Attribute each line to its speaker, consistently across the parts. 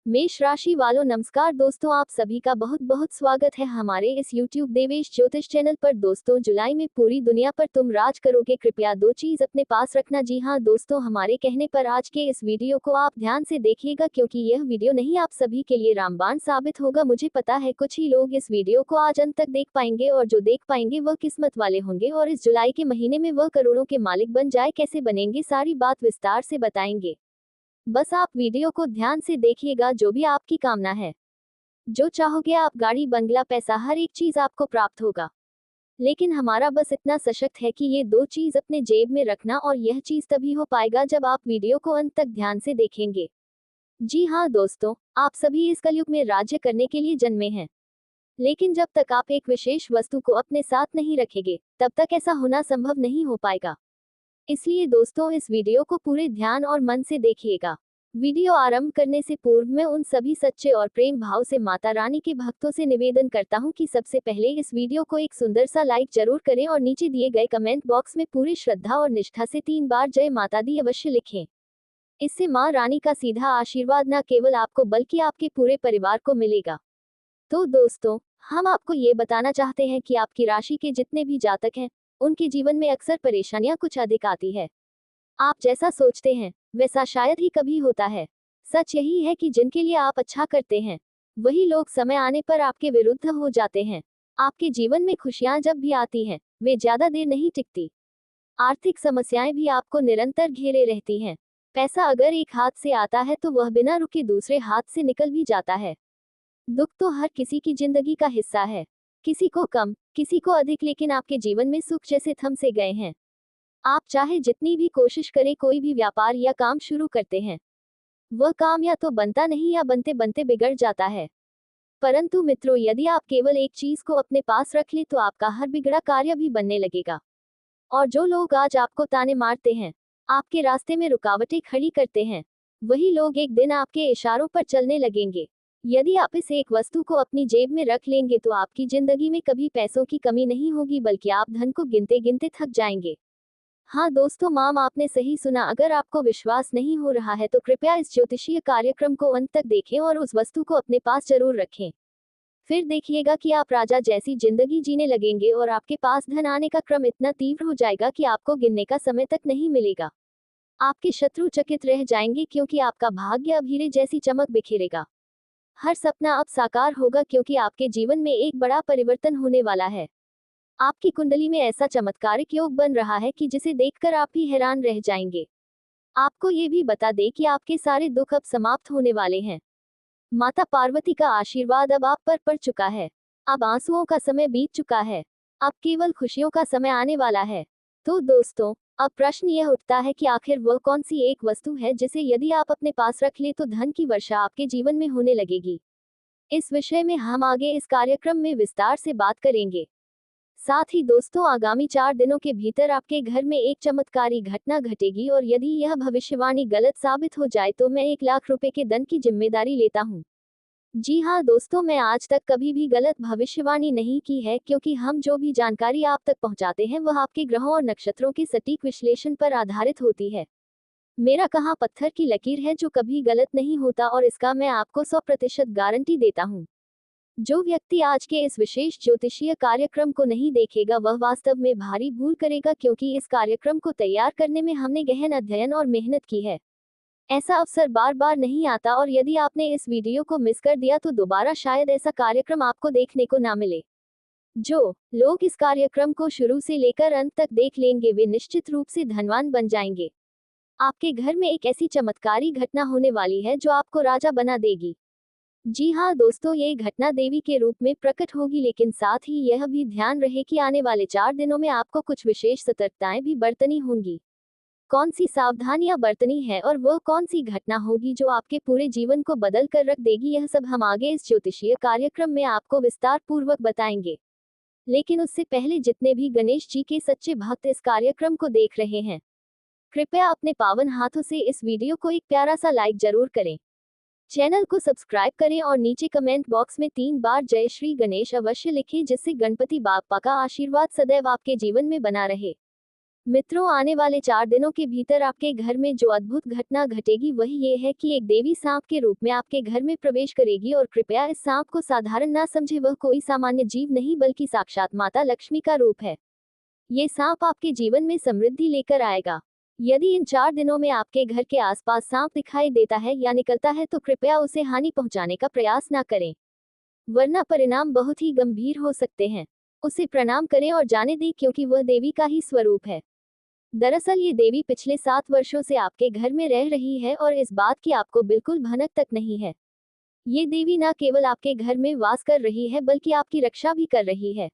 Speaker 1: मेष राशि वालों नमस्कार दोस्तों, आप सभी का बहुत बहुत स्वागत है हमारे इस YouTube देवेश ज्योतिष चैनल पर। दोस्तों, जुलाई में पूरी दुनिया पर तुम राज करोगे, कृपया दो चीज अपने पास रखना। जी हाँ दोस्तों, हमारे कहने पर आज के इस वीडियो को आप ध्यान से देखिएगा, क्योंकि यह वीडियो नहीं आप सभी के लिए रामबाण साबित होगा। मुझे पता है कुछ ही लोग इस वीडियो को आज अंत तक देख पाएंगे, और जो देख पाएंगे वह किस्मत वाले होंगे, और इस जुलाई के महीने में वह करोड़ों के मालिक बन जाए। कैसे बनेंगे, सारी बात विस्तार से बताएंगे। बस आप वीडियो को ध्यान से देखिएगा। जो भी आपकी कामना है, जो चाहोगे आप, गाड़ी, बंगला, पैसा, हर एक चीज आपको प्राप्त होगा। लेकिन हमारा बस इतना सशक्त है कि ये दो चीज अपने जेब में रखना, और यह चीज तभी हो पाएगा जब आप वीडियो को अंत तक ध्यान से देखेंगे। जी हाँ दोस्तों, आप सभी इस कलयुग में राज्य करने के लिए जन्मे हैं। लेकिन जब तक आप एक विशेष वस्तु को अपने साथ नहीं रखेंगे, तब तक ऐसा होना संभव नहीं हो पाएगा। इसलिए दोस्तों, इस वीडियो को पूरे ध्यान और मन से देखिएगा। वीडियो आरंभ करने से पूर्व मैं उन सभी सच्चे और प्रेम भाव से माता रानी के भक्तों से निवेदन करता हूं कि सबसे पहले इस वीडियो को एक सुंदर सा लाइक जरूर करें, और नीचे दिए गए कमेंट बॉक्स में पूरी श्रद्धा और निष्ठा से 3 बार जय माता दी अवश्य लिखें। इससे मां रानी का सीधा आशीर्वाद न केवल आपको बल्कि आपके पूरे परिवार को मिलेगा। तो दोस्तों, हम आपको ये बताना चाहते हैं कि आपकी राशि के जितने भी जातक हैं, उनके जीवन में अक्सर परेशानियां कुछ अधिक आती है। आप जैसा सोचते हैं वैसा शायद ही कभी होता है। सच यही है कि जिनके लिए आप अच्छा करते हैं, वही लोग समय आने पर आपके विरुद्ध हो जाते हैं। आपके जीवन में खुशियां जब भी आती हैं, वे ज्यादा देर नहीं टिकती। आर्थिक समस्याएं भी आपको निरंतर घेरे रहती हैं। पैसा अगर एक हाथ से आता है तो वह बिना रुके दूसरे हाथ से निकल भी जाता है। दुख तो हर किसी की जिंदगी का हिस्सा है, किसी को कम, किसी को अधिक, लेकिन आपके जीवन में सुख जैसे थम से गए हैं। आप चाहे जितनी भी कोशिश करें, कोई भी व्यापार या काम शुरू करते हैं, वह काम या तो बनता नहीं या बनते बनते बिगड़ जाता है। परंतु मित्रों, यदि आप केवल एक चीज को अपने पास रख ले तो आपका हर बिगड़ा कार्य भी बनने लगेगा। और जो लोग आज आपको ताने मारते हैं, आपके रास्ते में रुकावटें खड़ी करते हैं, वही लोग एक दिन आपके इशारों पर चलने लगेंगे। यदि आप इस एक वस्तु को अपनी जेब में रख लेंगे तो आपकी जिंदगी में कभी पैसों की कमी नहीं होगी, बल्कि आप धन को गिनते गिनते थक जाएंगे। हाँ दोस्तों, माम आपने सही सुना। अगर आपको विश्वास नहीं हो रहा है तो कृपया इस ज्योतिषीय कार्यक्रम को अंत तक देखें और उस वस्तु को अपने पास जरूर रखें। फिर देखिएगा कि आप राजा जैसी जिंदगी जीने लगेंगे, और आपके पास धन आने का क्रम इतना तीव्र हो जाएगा कि आपको गिनने का समय तक नहीं मिलेगा। आपके शत्रु चकित रह जाएंगे, क्योंकि आपका भाग्य अब हीरे जैसी चमक बिखेरेगा। हर सपना अब साकार होगा, क्योंकि आपके जीवन में एक बड़ा परिवर्तन होने वाला है। आपकी कुंडली में ऐसा चमत्कारिक योग बन रहा है कि जिसे देखकर आप भी हैरान रह जाएंगे। आपको ये भी बता दें कि आपके सारे दुख अब समाप्त होने वाले हैं। माता पार्वती का आशीर्वाद अब आप पर पड़ चुका है। अब आंसुओं का समय बीत चुका है। अब केवल खुशियों का समय आने वाला है। तो दोस्तों, अब प्रश्न यह उठता है कि आखिर वह कौन सी एक वस्तु है जिसे यदि आप अपने पास रख ले तो धन की वर्षा आपके जीवन में होने लगेगी। इस विषय में हम आगे इस कार्यक्रम में विस्तार से बात करेंगे। साथ ही दोस्तों, आगामी 4 दिनों के भीतर आपके घर में एक चमत्कारी घटना घटेगी, और यदि यह भविष्यवाणी गलत साबित हो जाए तो मैं 1 लाख रुपए के दंड की जिम्मेदारी लेता हूँ। जी हाँ दोस्तों, मैं आज तक कभी भी गलत भविष्यवाणी नहीं की है, क्योंकि हम जो भी जानकारी आप तक पहुँचाते हैं वह आपके ग्रहों और नक्षत्रों के सटीक विश्लेषण पर आधारित होती है। मेरा कहा पत्थर की लकीर है जो कभी गलत नहीं होता, और इसका मैं आपको 100% गारंटी देता हूँ। जो व्यक्ति आज के इस विशेष ज्योतिषीय कार्यक्रम को नहीं देखेगा वह वास्तव में भारी भूल करेगा, क्योंकि इस कार्यक्रम को तैयार करने में हमने गहन अध्ययन और मेहनत की है। ऐसा अवसर बार बार नहीं आता, और यदि आपने इस वीडियो को मिस कर दिया तो दोबारा शायद ऐसा कार्यक्रम आपको देखने को ना मिले। जो लोग इस कार्यक्रम को शुरू से लेकर अंत तक देख लेंगे वे निश्चित रूप से धनवान बन जाएंगे। आपके घर में एक ऐसी चमत्कारी घटना होने वाली है जो आपको राजा बना देगी। जी हाँ दोस्तों, ये घटना देवी के रूप में प्रकट होगी, लेकिन साथ ही यह भी ध्यान रहे कि आने वाले 4 दिनों में आपको कुछ विशेष सतर्कताएं भी बरतनी होंगी। कौन सी सावधानियां बरतनी है और वह कौन सी घटना होगी जो आपके पूरे जीवन को बदल कर रख देगी, यह सब हम आगे इस ज्योतिषीय कार्यक्रम में आपको विस्तार पूर्वक बताएंगे। लेकिन उससे पहले जितने भी गणेश जी के सच्चे भक्त इस कार्यक्रम को देख रहे हैं, कृपया अपने पावन हाथों से इस वीडियो को एक प्यारा सा लाइक जरूर करें। चैनल को सब्सक्राइब करें और नीचे कमेंट बॉक्स में 3 बार जय श्री गणेश अवश्य लिखें, जिससे गणपति बाप्पा का आशीर्वाद सदैव आपके जीवन में बना रहे। मित्रों, आने वाले 4 दिनों के भीतर आपके घर में जो अद्भुत घटना घटेगी वह ये है कि एक देवी सांप के रूप में आपके घर में प्रवेश करेगी। और कृपया इस सांप को साधारण ना समझे, वह कोई सामान्य जीव नहीं बल्कि साक्षात माता लक्ष्मी का रूप है। ये सांप आपके जीवन में समृद्धि लेकर आएगा। यदि इन 4 दिनों में आपके घर के आसपास सांप दिखाई देता है या निकलता है तो कृपया उसे हानि पहुंचाने का प्रयास ना करें, वरना परिणाम बहुत ही गंभीर हो सकते हैं। उसे प्रणाम करें और जाने दें, क्योंकि वह देवी का ही स्वरूप है। दरअसल ये देवी पिछले 7 वर्षों से आपके घर में रह रही है और इस बात की आपको बिल्कुल भनक तक नहीं है। ये देवी न केवल आपके घर में वास कर रही है बल्कि आपकी रक्षा भी कर रही है।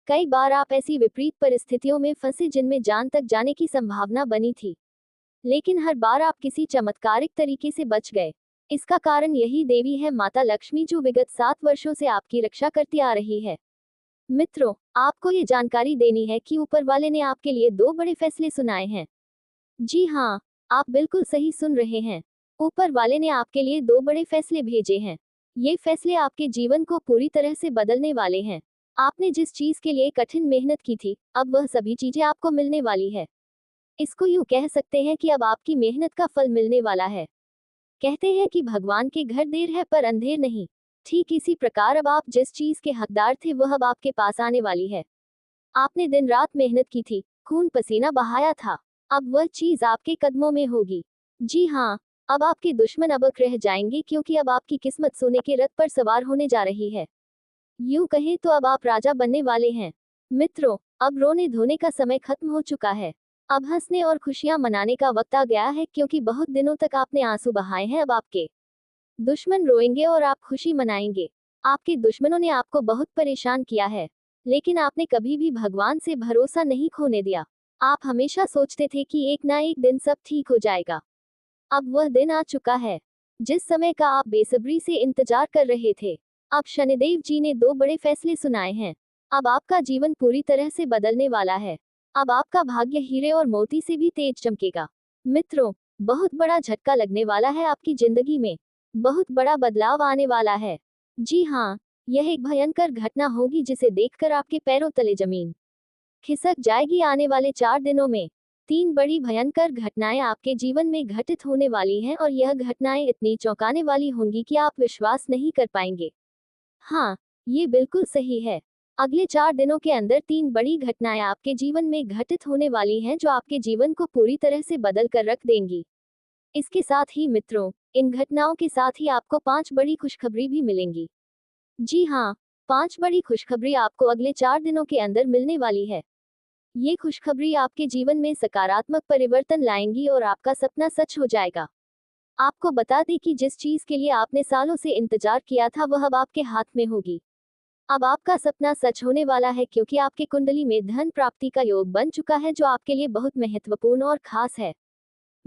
Speaker 1: कई बार आप ऐसी विपरीत परिस्थितियों में फंसे जिनमें जान तक जाने की संभावना बनी थी, लेकिन हर बार आप किसी चमत्कारिक तरीके से बच गए। इसका कारण यही देवी है, माता लक्ष्मी, जो विगत 7 वर्षों से आपकी रक्षा करती आ रही है। मित्रों, आपको ये जानकारी देनी है कि ऊपर वाले ने आपके लिए 2 बड़े फैसले सुनाए हैं। जी हाँ, आप बिल्कुल सही सुन रहे हैं। ऊपर वाले ने आपके लिए 2 बड़े फैसले भेजे हैं। ये फैसले आपके जीवन को पूरी तरह से बदलने वाले हैं। आपने जिस चीज के लिए कठिन मेहनत की थी, अब वह सभी चीजें आपको मिलने वाली है। इसको यूं कह सकते हैं कि अब आपकी मेहनत का फल मिलने वाला है। कहते हैं कि भगवान के घर देर है पर अंधेर नहीं। ठीक इसी प्रकार अब आप जिस चीज के हकदार थे वह अब आपके पास आने वाली है। आपने दिन रात मेहनत की थी, खून पसीना बहाया था, अब वह चीज आपके कदमों में होगी। जी हाँ, अब आपके दुश्मन अबक रह जाएंगे, क्योंकि अब आपकी किस्मत सोने के रथ पर सवार होने जा रही है। यूं कहें तो अब आप राजा बनने वाले हैं। मित्रों, अब रोने धोने का समय खत्म हो चुका है। अब हंसने और खुशियां मनाने का वक्त आ गया है, क्योंकि बहुत दिनों तक आपने आंसू बहाए हैं। अब आपके दुश्मन रोएंगे और आप खुशी मनाएंगे। आपके दुश्मनों ने आपको बहुत परेशान किया है, लेकिन आपने कभी भी भगवान से भरोसा नहीं खोने दिया। आप हमेशा सोचते थे कि एक ना एक दिन सब ठीक हो जाएगा। अब वह दिन आ चुका है, जिस समय का आप बेसब्री से इंतजार कर रहे थे। अब शनिदेव जी ने 2 बड़े फैसले सुनाए हैं। अब आपका जीवन पूरी तरह से बदलने वाला है। अब आपका भाग्य हीरे और मोती से भी तेज चमकेगा। मित्रों, बहुत बड़ा झटका लगने वाला है आपकी जिंदगी में। बहुत बड़ा बदलाव आने वाला है। जी हाँ, यह एक भयंकर घटना होगी जिसे देखकर आपके पैरों तले जमीन खिसक जाएगी। आने वाले 4 दिनों में 3 बड़ी भयंकर घटनाएं आपके जीवन में घटित होने वाली हैं, और यह घटनाएं इतनी चौंकाने वाली होंगी कि आप विश्वास नहीं कर पाएंगे। हाँ, ये बिल्कुल सही है। अगले 4 दिनों के अंदर 3 बड़ी घटनाएं आपके जीवन में घटित होने वाली हैं, जो आपके जीवन को पूरी तरह से बदल कर रख देंगी। इसके साथ ही मित्रों, इन घटनाओं के साथ ही आपको 5 बड़ी खुशखबरी भी मिलेंगी। जी हाँ, 5 बड़ी खुशखबरी आपको अगले 4 दिनों के अंदर मिलने वाली है। ये खुशखबरी आपके जीवन में सकारात्मक परिवर्तन लाएंगी और आपका सपना सच हो जाएगा। आपको बता दें कि जिस चीज के लिए आपने सालों से इंतजार किया था वह अब आपके हाथ में होगी। अब आपका सपना सच होने वाला है, क्योंकि आपके कुंडली में धन प्राप्ति का योग बन चुका है, जो आपके लिए बहुत महत्वपूर्ण और खास है।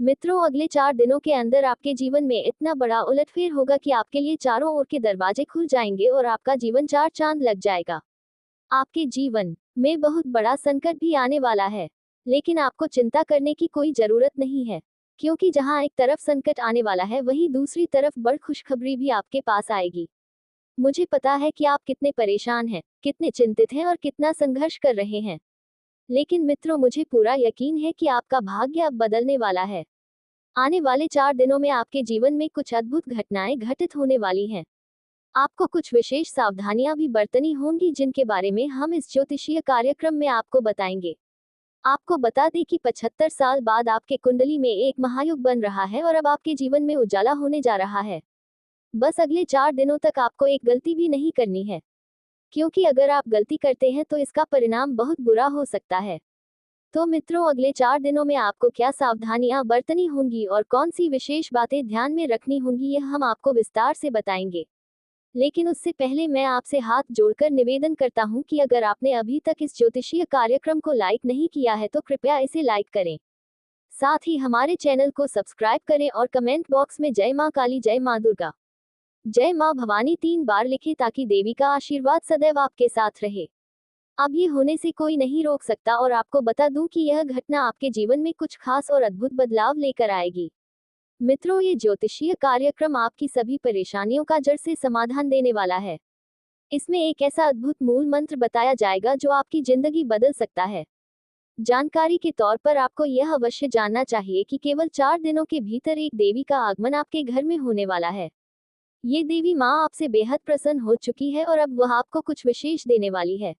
Speaker 1: मित्रों, अगले 4 दिनों के अंदर आपके जीवन में इतना बड़ा उलटफेर होगा कि आपके लिए चारों ओर के दरवाजे खुल जाएंगे और आपका जीवन 4 चांद लग जाएगा। आपके जीवन में बहुत बड़ा संकट भी आने वाला है, लेकिन आपको चिंता करने की कोई जरूरत नहीं है, क्योंकि जहां एक तरफ संकट आने वाला है वहीं दूसरी तरफ बड़ी खुशखबरी भी आपके पास आएगी। मुझे पता है कि आप कितने परेशान हैं, कितने चिंतित हैं और कितना संघर्ष कर रहे हैं, लेकिन मित्रों, मुझे पूरा यकीन है कि आपका भाग्य अब बदलने वाला है। आने वाले 4 दिनों में आपके जीवन में कुछ अद्भुत घटनाएं घटित होने वाली हैं। आपको कुछ विशेष सावधानियां भी बरतनी होंगी, जिनके बारे में हम इस ज्योतिषीय कार्यक्रम में आपको बताएंगे। आपको बता दें कि 75 साल बाद आपके कुंडली में एक महायुग बन रहा है और अब आपके जीवन में उजाला होने जा रहा है। बस अगले 4 दिनों तक आपको एक गलती भी नहीं करनी है, क्योंकि अगर आप गलती करते हैं तो इसका परिणाम बहुत बुरा हो सकता है। तो मित्रों, अगले 4 दिनों में आपको क्या सावधानियां बरतनी होंगी और कौन सी विशेष बातें ध्यान में रखनी होंगी, यह हम आपको विस्तार से बताएंगे। लेकिन उससे पहले मैं आपसे हाथ जोड़कर निवेदन करता हूं कि अगर आपने अभी तक इस ज्योतिषीय कार्यक्रम को लाइक नहीं किया है तो कृपया इसे लाइक करें। साथ ही हमारे चैनल को सब्सक्राइब करें और कमेंट बॉक्स में जय मां काली, जय मां दुर्गा, जय मां भवानी 3 बार लिखें, ताकि देवी का आशीर्वाद सदैव आपके साथ रहे। अब ये होने से कोई नहीं रोक सकता, और आपको बता दूं कि यह घटना आपके जीवन में कुछ खास और अद्भुत बदलाव लेकर आएगी। मित्रों, ये ज्योतिषीय कार्यक्रम आपकी सभी परेशानियों का जड़ से समाधान देने वाला है। इसमें एक ऐसा अद्भुत मूल मंत्र बताया जाएगा जो आपकी जिंदगी बदल सकता है। जानकारी के तौर पर आपको यह अवश्य जानना चाहिए कि केवल 4 दिनों के भीतर एक देवी का आगमन आपके घर में होने वाला है। ये देवी माँ आपसे बेहद प्रसन्न हो चुकी है और अब वह आपको कुछ विशेष देने वाली है।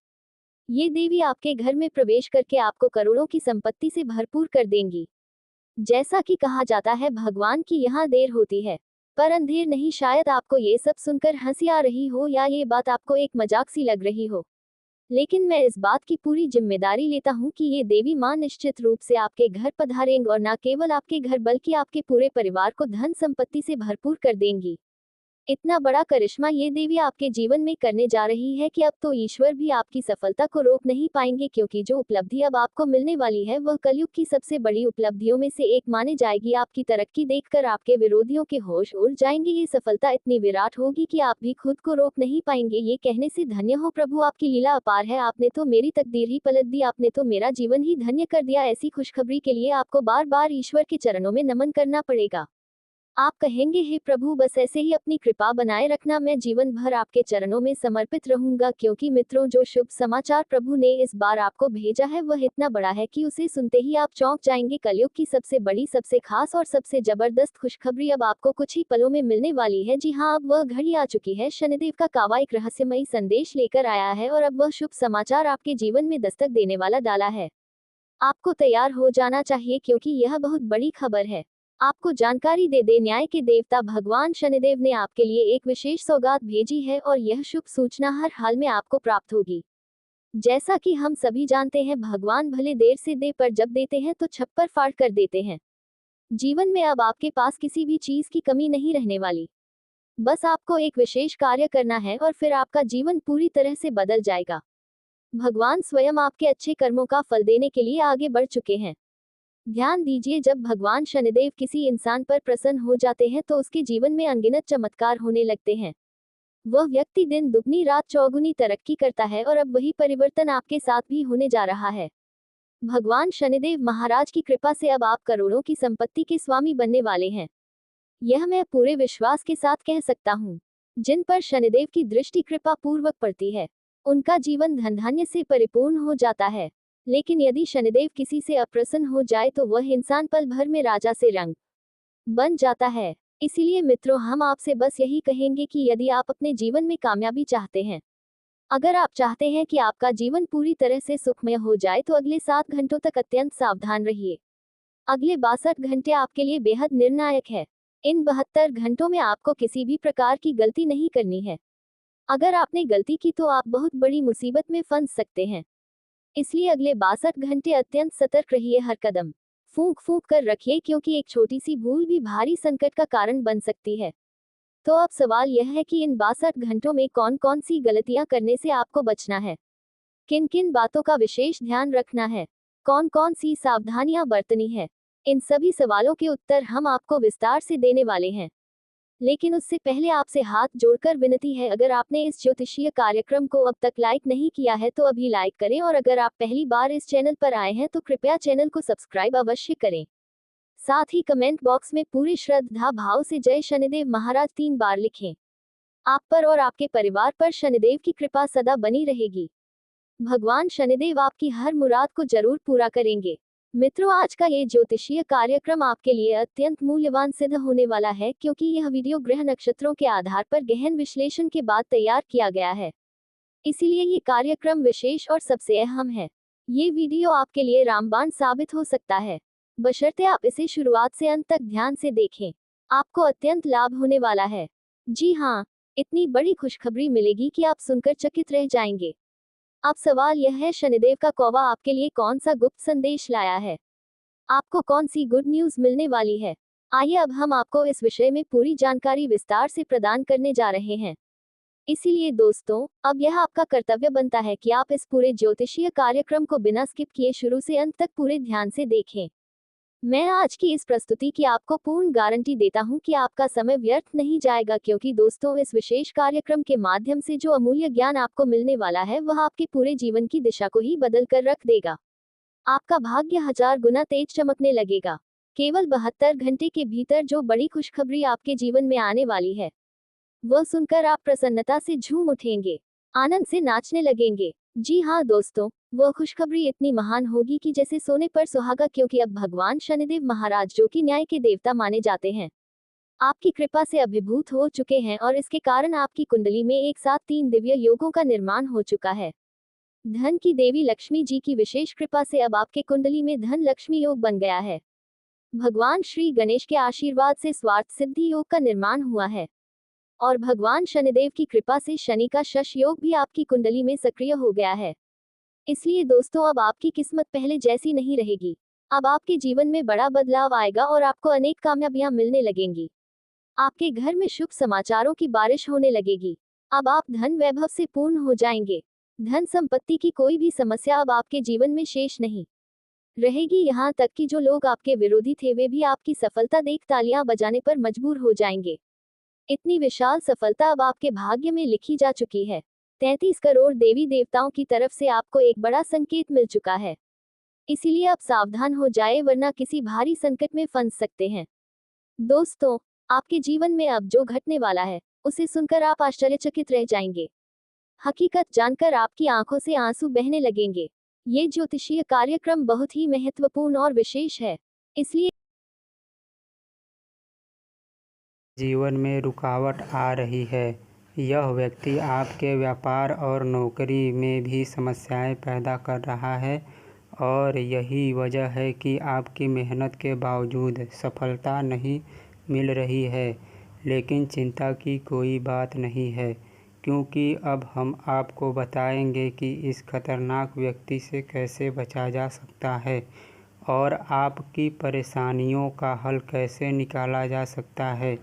Speaker 1: ये देवी आपके घर में प्रवेश करके आपको करोड़ों की संपत्ति से भरपूर कर देंगी। जैसा कि कहा जाता है, भगवान की यहाँ देर होती है पर अंधेर नहीं। शायद आपको ये सब सुनकर हंसी आ रही हो या ये बात आपको एक मजाक सी लग रही हो, लेकिन मैं इस बात की पूरी जिम्मेदारी लेता हूँ कि ये देवी माँ निश्चित रूप से आपके घर पधारेंगी और न केवल आपके घर बल्कि आपके पूरे परिवार को धन संपत्ति से भरपूर कर देंगी। इतना बड़ा करिश्मा ये देवी आपके जीवन में करने जा रही है कि अब तो ईश्वर भी आपकी सफलता को रोक नहीं पाएंगे, क्योंकि जो उपलब्धि अब आपको मिलने वाली है वह कलयुग की सबसे बड़ी उपलब्धियों में से एक माने जाएगी। आपकी तरक्की देखकर आपके विरोधियों के होश उड़ जाएंगे। ये सफलता इतनी विराट होगी कि आप भी खुद को रोक नहीं पाएंगे। ये कहने से धन्य हो प्रभु, आपकी लीला अपार है। आपने तो मेरी तकदीर ही पलट दी, आपने तो मेरा जीवन ही धन्य कर दिया। ऐसी खुशखबरी के लिए आपको बार बार ईश्वर के चरणों में नमन करना पड़ेगा। आप कहेंगे, हे प्रभु बस ऐसे ही अपनी कृपा बनाए रखना, मैं जीवन भर आपके चरणों में समर्पित रहूंगा। क्योंकि मित्रों, जो शुभ समाचार प्रभु ने इस बार आपको भेजा है वह इतना बड़ा है कि उसे सुनते ही आप चौंक जाएंगे। कलयुग की सबसे बड़ी, सबसे खास और सबसे जबरदस्त खुशखबरी अब आपको कुछ ही पलों में मिलने वाली है। जी हाँ, अब वह घड़ी आ चुकी है। शनिदेव का कावा एक रहस्यमयी संदेश लेकर आया है और अब वह शुभ समाचार आपके जीवन में दस्तक देने वाला डाला है। आपको तैयार हो जाना चाहिए क्योंकि यह बहुत बड़ी खबर है। आपको जानकारी दे न्याय के देवता भगवान शनिदेव ने आपके लिए एक विशेष सौगात भेजी है और यह शुभ सूचना हर हाल में आपको प्राप्त होगी। जैसा कि हम सभी जानते हैं, भगवान भले देर से दे पर जब देते हैं तो छप्पर फाड़ कर देते हैं। जीवन में अब आपके पास किसी भी चीज की कमी नहीं रहने वाली। बस आपको एक विशेष कार्य करना है और फिर आपका जीवन पूरी तरह से बदल जाएगा। भगवान स्वयं आपके अच्छे कर्मों का फल देने के लिए आगे बढ़ चुके हैं। ध्यान दीजिए, जब भगवान शनिदेव किसी इंसान पर प्रसन्न हो जाते हैं तो उसके जीवन में अनगिनत चमत्कार होने लगते हैं। वह व्यक्ति दिन दुगनी रात चौगुनी तरक्की करता है और अब वही परिवर्तन आपके साथ भी होने जा रहा है। भगवान शनिदेव महाराज की कृपा से अब आप करोड़ों की संपत्ति के स्वामी बनने वाले हैं। यह मैं पूरे विश्वास के साथ कह सकता हूँ। जिन पर शनिदेव की दृष्टि कृपा पूर्वक पड़ती है उनका जीवन धन धान्य से परिपूर्ण हो जाता है। लेकिन यदि शनिदेव किसी से अप्रसन्न हो जाए तो वह इंसान पल भर में राजा से रंग बन जाता है। इसीलिए मित्रों, हम आपसे बस यही कहेंगे कि यदि आप अपने जीवन में कामयाबी चाहते हैं, अगर आप चाहते हैं कि आपका जीवन पूरी तरह से सुखमय हो जाए तो अगले 7 घंटों तक अत्यंत सावधान रहिए। अगले 62 घंटे आपके लिए बेहद निर्णायक है। इन 72 घंटों में आपको किसी भी प्रकार की गलती नहीं करनी है। अगर आपने गलती की तो आप बहुत बड़ी मुसीबत में फंस सकते हैं। इसलिए अगले 62 घंटे अत्यंत सतर्क रहिए। हर कदम फूंक फूंक कर रखिए, क्योंकि एक छोटी सी भूल भी भारी संकट का कारण बन सकती है। तो अब सवाल यह है कि इन 62 घंटों में कौन कौन सी गलतियां करने से आपको बचना है, किन किन बातों का विशेष ध्यान रखना है, कौन कौन सी सावधानियां बरतनी है। इन सभी सवालों के उत्तर हम आपको विस्तार से देने वाले हैं। लेकिन उससे पहले आपसे हाथ जोड़कर विनती है, अगर आपने इस ज्योतिषीय कार्यक्रम को अब तक लाइक नहीं किया है तो अभी लाइक करें, और अगर आप पहली बार इस चैनल पर आए हैं तो कृपया चैनल को सब्सक्राइब अवश्य करें। साथ ही कमेंट बॉक्स में पूरी श्रद्धा भाव से जय शनिदेव महाराज 3 बार लिखें। आप पर और आपके परिवार पर शनिदेव की कृपा सदा बनी रहेगी। भगवान शनिदेव आपकी हर मुराद को जरूर पूरा करेंगे। मित्रों, आज का ये ज्योतिषीय कार्यक्रम आपके लिए अत्यंत मूल्यवान सिद्ध होने वाला है, क्योंकि यह वीडियो ग्रह नक्षत्रों के आधार पर गहन विश्लेषण के बाद तैयार किया गया है। इसीलिए ये कार्यक्रम विशेष और सबसे अहम है। ये वीडियो आपके लिए रामबाण साबित हो सकता है, बशर्ते आप इसे शुरुआत से अंत तक ध्यान से देखें। आपको अत्यंत लाभ होने वाला है। जी हाँ, इतनी बड़ी खुशखबरी मिलेगी कि आप सुनकर चकित रह जाएंगे। अब सवाल यह है, शनिदेव का कौवा आपके लिए कौन सा गुप्त संदेश लाया है? आपको कौन सी गुड न्यूज मिलने वाली है? आइए अब हम आपको इस विषय में पूरी जानकारी विस्तार से प्रदान करने जा रहे हैं। इसीलिए दोस्तों, अब यह आपका कर्तव्य बनता है कि आप इस पूरे ज्योतिषीय कार्यक्रम को बिना स्किप किए शुरू से अंत तक पूरे ध्यान से देखें। मैं आज की इस प्रस्तुति की आपको पूर्ण गारंटी देता हूं कि आपका समय व्यर्थ नहीं जाएगा, क्योंकि दोस्तों, इस विशेष कार्यक्रम के माध्यम से जो अमूल्य ज्ञान आपको मिलने वाला है वह आपके पूरे जीवन की दिशा को ही बदल कर रख देगा। आपका भाग्य 1000 गुना तेज चमकने लगेगा। केवल 72 घंटे के भीतर जो बड़ी खुशखबरी आपके जीवन में आने वाली है, वह सुनकर आप प्रसन्नता से झूम उठेंगे, आनंद से नाचने लगेंगे। जी हाँ दोस्तों, वह खुशखबरी इतनी महान होगी कि जैसे सोने पर सुहागा, क्योंकि अब भगवान शनिदेव महाराज, जो कि न्याय के देवता माने जाते हैं, आपकी कृपा से अभिभूत हो चुके हैं और इसके कारण आपकी कुंडली में एक साथ 3 दिव्य योगों का निर्माण हो चुका है। धन की देवी लक्ष्मी जी की विशेष कृपा से अब आपके कुंडली में धन लक्ष्मी योग बन गया है। भगवान श्री गणेश के आशीर्वाद से स्वार्थ सिद्धि योग का निर्माण हुआ है और भगवान शनिदेव की कृपा से शनि का शश योग भी आपकी कुंडली में सक्रिय हो गया है। इसलिए दोस्तों, अब आपकी किस्मत पहले जैसी नहीं रहेगी। अब आपके जीवन में बड़ा बदलाव आएगा और आपको अनेक कामयाबियां मिलने लगेंगी। आपके घर में शुभ समाचारों की बारिश होने लगेगी। अब आप धन वैभव से पूर्ण हो जाएंगे। धन संपत्ति की कोई भी समस्या अब आपके जीवन में शेष नहीं रहेगी। यहाँ तक कि जो लोग आपके विरोधी थे, वे भी आपकी सफलता देख तालियां बजाने पर मजबूर हो जाएंगे। इतनी विशाल सफलता अब आपके भाग्य में लिखी जा चुकी है। 33 करोड़ देवी देवताओं की तरफ से आपको एक बड़ा संकेत मिल चुका है। इसीलिए अब सावधान हो जाए, वरना किसी भारी संकट में फंस सकते हैं। दोस्तों, आपके जीवन में अब जो घटने वाला है, उसे सुनकर आप आश्चर्यचकित रह जाएंगे। हकीकत जानकर आपकी आंखों से आंसू बहने लगेंगे। ये ज्योतिषीय कार्यक्रम बहुत ही महत्वपूर्ण और विशेष है। इसलिए
Speaker 2: जीवन में रुकावट आ रही है। यह व्यक्ति आपके व्यापार और नौकरी में भी समस्याएं पैदा कर रहा है और यही वजह है कि आपकी मेहनत के बावजूद सफलता नहीं मिल रही है। लेकिन चिंता की कोई बात नहीं है, क्योंकि अब हम आपको बताएंगे कि इस खतरनाक व्यक्ति से कैसे बचा जा सकता है और आपकी परेशानियों का हल कैसे निकाला जा सकता है।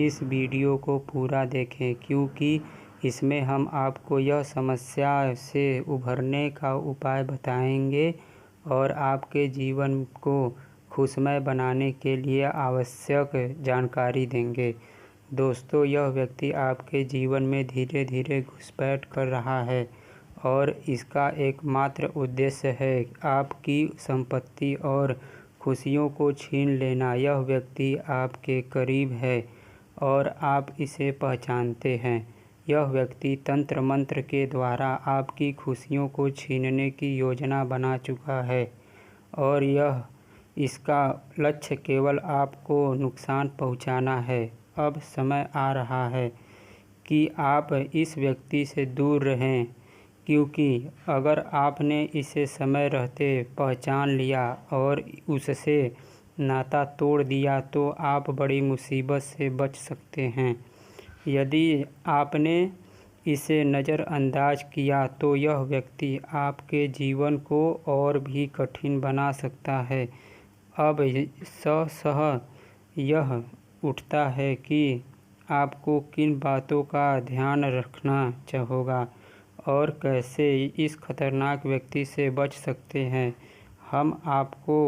Speaker 2: इस वीडियो को पूरा देखें, क्योंकि इसमें हम आपको यह समस्या से उभरने का उपाय बताएंगे और आपके जीवन को खुशमय बनाने के लिए आवश्यक जानकारी देंगे। दोस्तों, यह व्यक्ति आपके जीवन में धीरे धीरे घुसपैठ कर रहा है और इसका एकमात्र उद्देश्य है आपकी संपत्ति और खुशियों को छीन लेना। यह व्यक्ति आपके करीब है और आप इसे पहचानते हैं। यह व्यक्ति तंत्र मंत्र के द्वारा आपकी खुशियों को छीनने की योजना बना चुका है और इसका लक्ष्य केवल आपको नुकसान पहुंचाना है। अब समय आ रहा है कि आप इस व्यक्ति से दूर रहें, क्योंकि अगर आपने इसे समय रहते पहचान लिया और उससे नाता तोड़ दिया तो आप बड़ी मुसीबत से बच सकते हैं। यदि आपने इसे नज़रअंदाज किया तो यह व्यक्ति आपके जीवन को और भी कठिन बना सकता है। अब सह यह उठता है कि आपको किन बातों का ध्यान रखना होगा और कैसे इस खतरनाक व्यक्ति से बच सकते हैं। हम आपको